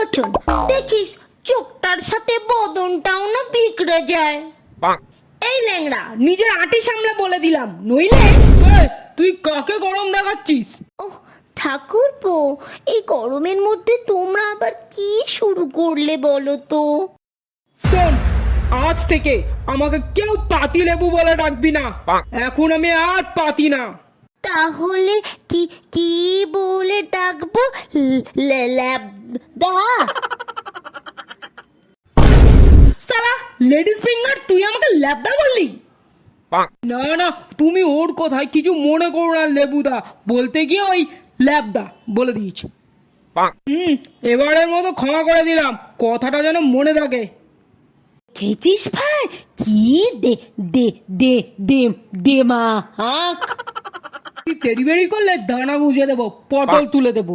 লোচন, দেখিস চোখটার সাথে বদনটাও না বিগড়ে যায়। এই ল্যাংড়া, নিজের আটি সামলে বলে দিলাম, নইলে তুই কাকে গরম দেখাচ্ছিস? ওহ ঠাকুরপো, এই গরমের মধ্যে তোমরা আবার কি শুরু করলে বলো তো? শোন, আজ থেকে আমাকে কেউ পাতি লেবু বলে ডাকবি না। এখন আমি আর পাতি না। তাহলে কি কি বলে ডাকবো? ল্যাবদা? সালা লেডিস ফিঙ্গার, তুই আমাকে ল্যাবদা বললি? না না, তুমি ওর কথায় কিছু মনে করো না লেবুদা, বলতে গিয়ে ওই ল্যাবদা বলে দিয়েছি। এবারের মতো ক্ষমা করে দিলাম, কথাটা যেন মনে থাকে। খেয়েছিস ভাই? কি দে দে দে দে দে মা হাক। তুই তেড়ি বেড়ি করলে দানা বুঝে দেবো, পটল তুলে দেবো।